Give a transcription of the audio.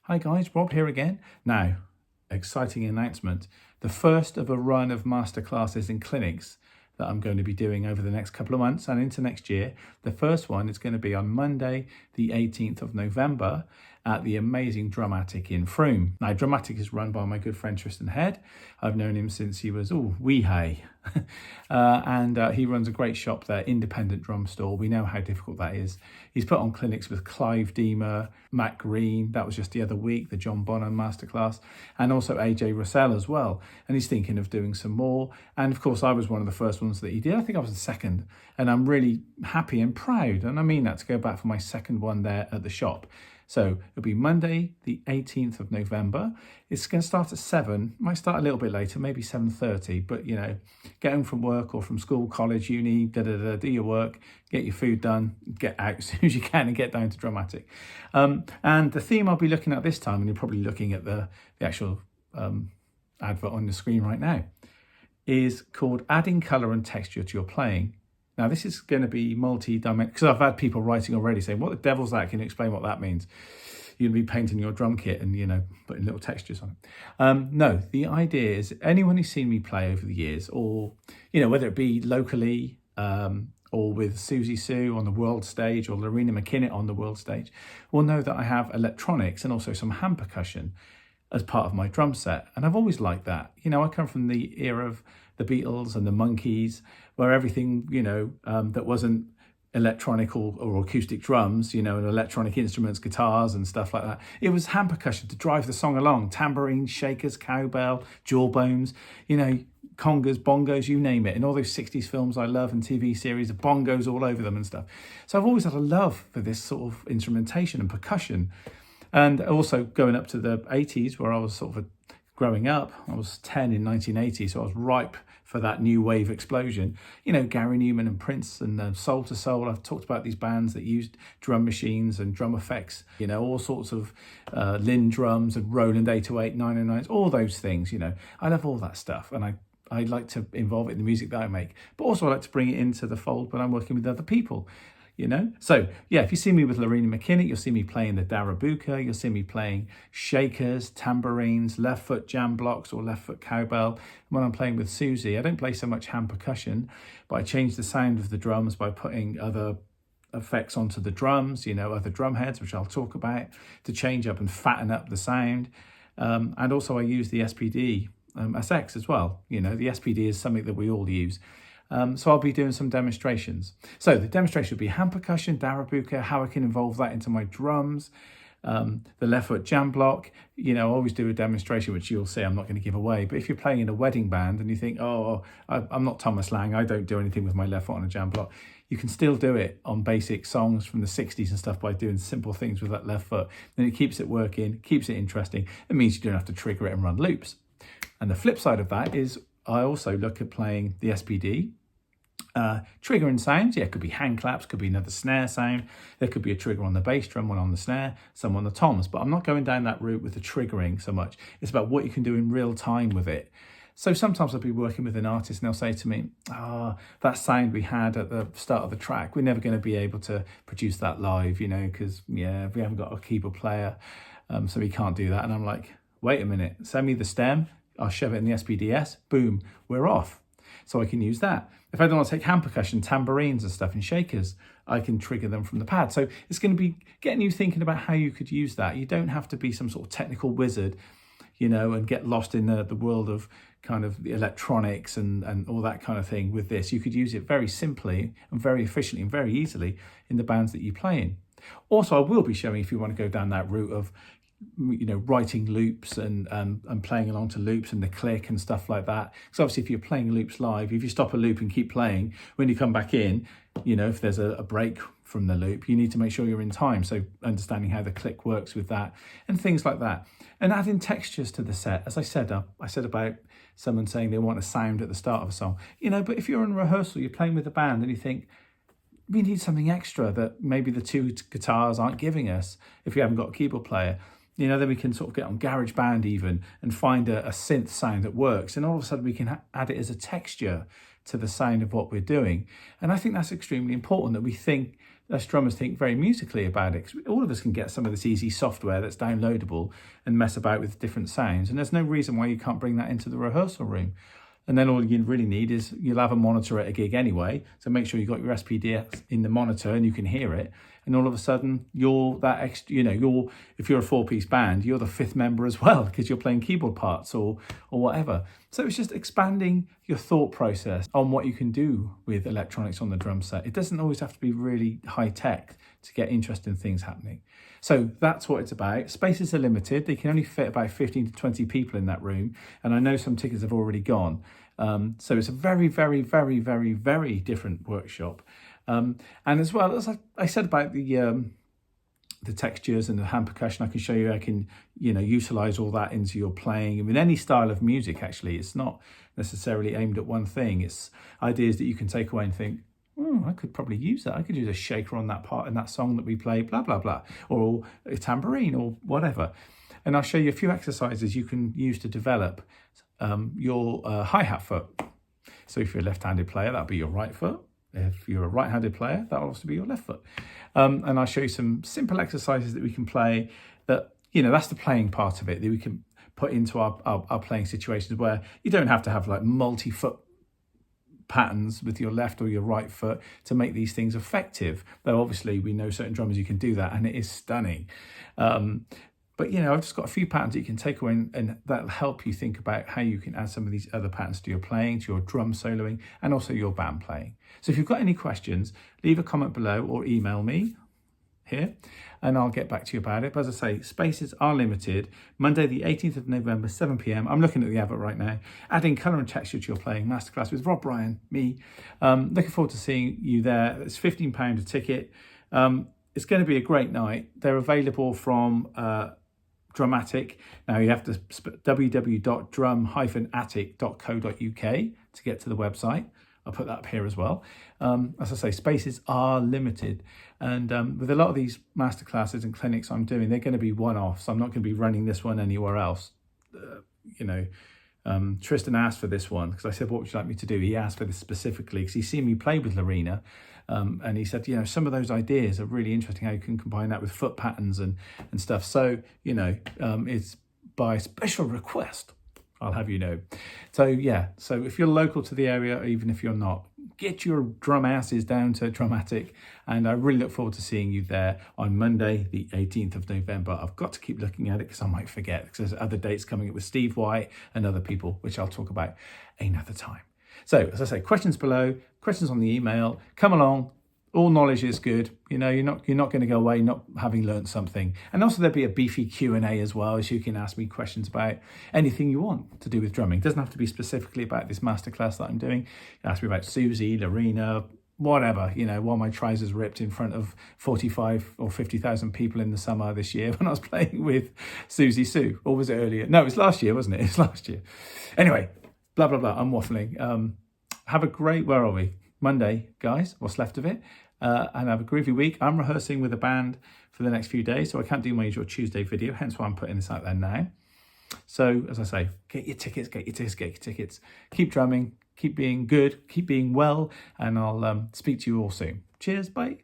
Hi guys, Rob here again. Now, exciting announcement. The first of a run of masterclasses and clinics that I'm going to be doing over the next couple of months and into next year. The first one is going to be on Monday, the 18th of November at the amazing Drumattic in Frome. Now, Drumattic is run by my good friend Tristan Head. I've known him since he was, wee hey. and he runs a great shop there, independent drum store. We know how difficult that is. He's put on clinics with Clive Deemer, Matt Green, that was just the other week, the John Bonham Masterclass, and also AJ Russell as well. And he's thinking of doing some more. And of course, I was one of the first ones that he did. I think I was the second. And I'm really happy and proud. And I mean that to go back for my second one there at the shop. So it'll be Monday, the 18th of November. It's going to start at 7, might start a little bit later, maybe 7:30, but you know, get home from work or from school, college, uni, do your work, get your food done, get out as soon as you can and get down to Drumattic. And the theme I'll be looking at this time, and you're probably looking at the actual advert on the screen right now, is called Adding Colour and Texture to Your Playing. Now, this is going to be multi-dimensional, because I've had people writing already saying, what the devil's that? Can you explain what that means? You'll be painting your drum kit and, you know, putting little textures on it. No, the idea is anyone who's seen me play over the years, or, you know, whether it be locally or with Susie Sue on the world stage or Lorena McKinnett on the world stage, will know that I have electronics and also some hand percussion as part of my drum set. And I've always liked that. You know, I come from the era of the Beatles and the Monkees, where everything, you know, that wasn't electronic or acoustic drums, you know, and electronic instruments, guitars and stuff like that. It was hand percussion to drive the song along, tambourines, shakers, cowbell, jawbones, you know, congas, bongos, you name it. And all those 60s films I love and TV series, the bongos all over them and stuff. So I've always had a love for this sort of instrumentation and percussion. And also going up to the 80s, where I was sort of growing up, I was 10 in 1980, so I was ripe for that new wave explosion. You know, Gary Newman and Prince and Soul to Soul. I've talked about these bands that used drum machines and drum effects, you know, all sorts of Linn drums and Roland 808, 909s, all those things, you know. I love all that stuff, and I like to involve it in the music that I make, but also I like to bring it into the fold when I'm working with other people. You know, so yeah, if you see me with Lorena McKinnett, you'll see me playing the Darabuka, you'll see me playing shakers, tambourines, left foot jam blocks or left foot cowbell. When I'm playing with Susie, I don't play so much hand percussion, but I change the sound of the drums by putting other effects onto the drums, you know, other drum heads, which I'll talk about, to change up and fatten up the sound. And also I use the SPD SX as well. You know, the SPD is something that we all use. So I'll be doing some demonstrations. So the demonstration will be hand percussion, Darabuka, how I can involve that into my drums, the left foot jam block. You know, I always do a demonstration, which you'll see I'm not going to give away. But if you're playing in a wedding band and you think, I'm not Thomas Lang, I don't do anything with my left foot on a jam block, you can still do it on basic songs from the 60s and stuff by doing simple things with that left foot. Then it keeps it working, keeps it interesting. It means you don't have to trigger it and run loops. And the flip side of that is I also look at playing the SPD, triggering sounds. Yeah, it could be hand claps, could be another snare sound. There could be a trigger on the bass drum, one on the snare, some on the toms. But I'm not going down that route with the triggering so much. It's about what you can do in real time with it. So sometimes I'll be working with an artist and they'll say to me, that sound we had at the start of the track, we're never going to be able to produce that live, you know, because, yeah, we haven't got a keyboard player, so we can't do that. And I'm like, wait a minute, send me the stem, I'll shove it in the SPDS, boom, we're off. So I can use that. If I don't want to take hand percussion, tambourines and stuff and shakers, I can trigger them from the pad. So it's going to be getting you thinking about how you could use that. You don't have to be some sort of technical wizard, you know, and get lost in the world of kind of the electronics and all that kind of thing with this. You could use it very simply and very efficiently and very easily in the bands that you play in. Also, I will be showing, if you want to go down that route of, you know, writing loops and playing along to loops and the click and stuff like that. So obviously if you're playing loops live, if you stop a loop and keep playing, when you come back in, you know, if there's a break from the loop, you need to make sure you're in time. So understanding how the click works with that and things like that. And adding textures to the set. As I said about someone saying they want a sound at the start of a song, you know, but if you're in rehearsal, you're playing with a band and you think, we need something extra that maybe the two guitars aren't giving us if you haven't got a keyboard player. You know, then we can sort of get on GarageBand even and find a synth sound that works. And all of a sudden we can add it as a texture to the sound of what we're doing. And I think that's extremely important, that we think, us drummers think very musically about it. 'Cause all of us can get some of this easy software that's downloadable and mess about with different sounds. And there's no reason why you can't bring that into the rehearsal room. And then all you really need is, you'll have a monitor at a gig anyway, so make sure you've got your SPDX in the monitor and you can hear it. And all of a sudden, you're that extra, if you're a 4-piece band, you're the 5th member as well, because you're playing keyboard parts or whatever. So it's just expanding your thought process on what you can do with electronics on the drum set. It doesn't always have to be really high tech to get interesting things happening. So that's what it's about. Spaces are limited. They can only fit about 15 to 20 people in that room. And I know some tickets have already gone. So it's a very, very, very, very, very different workshop. And as well, as I said about the textures and the hand percussion, I can show you, I can, utilize all that into your playing. I mean, any style of music, actually, it's not necessarily aimed at one thing. It's ideas that you can take away and think, I could probably use that. I could use a shaker on that part in that song that we play, blah, blah, blah, or a tambourine or whatever. And I'll show you a few exercises you can use to develop your hi-hat foot. So if you're a left-handed player, that'll be your right foot. If you're a right-handed player, that'll also be your left foot. And I'll show you some simple exercises that we can play that, that's the playing part of it, that we can put into our playing situations, where you don't have to have like multi-foot patterns with your left or your right foot to make these things effective. Though obviously we know certain drummers you can do that, and it is stunning. But, I've just got a few patterns that you can take away, and that'll help you think about how you can add some of these other patterns to your playing, to your drum soloing, and also your band playing. So if you've got any questions, leave a comment below or email me here, and I'll get back to you about it. But as I say, spaces are limited. Monday, the 18th of November, 7 p.m. I'm looking at the advert right now. Adding colour and texture to your playing, Masterclass with Rob Bryan, me. Looking forward to seeing you there. It's £15 a ticket. It's going to be a great night. They're available from Drumattic. Now you have to www.drum-attic.co.uk to get to the website. I'll put that up here as well. As I say, spaces are limited. And with a lot of these masterclasses and clinics I'm doing, they're going to be one-offs. I'm not going to be running this one anywhere else. Tristan asked for this one because I said, what would you like me to do? He asked for this specifically because he's seen me play with Lorena. And he said, some of those ideas are really interesting, how you can combine that with foot patterns and stuff. So, it's by special request, I'll have you know. So, yeah, so if you're local to the area, or even if you're not, get your drum asses down to Drumattic. And I really look forward to seeing you there on Monday, the 18th of November. I've got to keep looking at it because I might forget, because there's other dates coming up with Steve White and other people, which I'll talk about another time. So, as I say, questions below, questions on the email. Come along. All knowledge is good. You're not going to go away not having learned something. And also there'll be a beefy Q&A as well, so you can ask me questions about anything you want to do with drumming. It doesn't have to be specifically about this masterclass that I'm doing. You can ask me about Susie, Lorena, whatever, while my trousers ripped in front of 45 or 50,000 people in the summer this year when I was playing with Susie Sue. Or was it earlier? No, it was last year, wasn't it? It was last year. Anyway, blah, blah, blah. I'm waffling. Have a great, where are we? Monday, guys, what's left of it. And have a groovy week. I'm rehearsing with a band for the next few days, so I can't do my usual Tuesday video, hence why I'm putting this out there now. So, as I say, get your tickets. Keep drumming, keep being good, keep being well, and I'll speak to you all soon. Cheers, bye.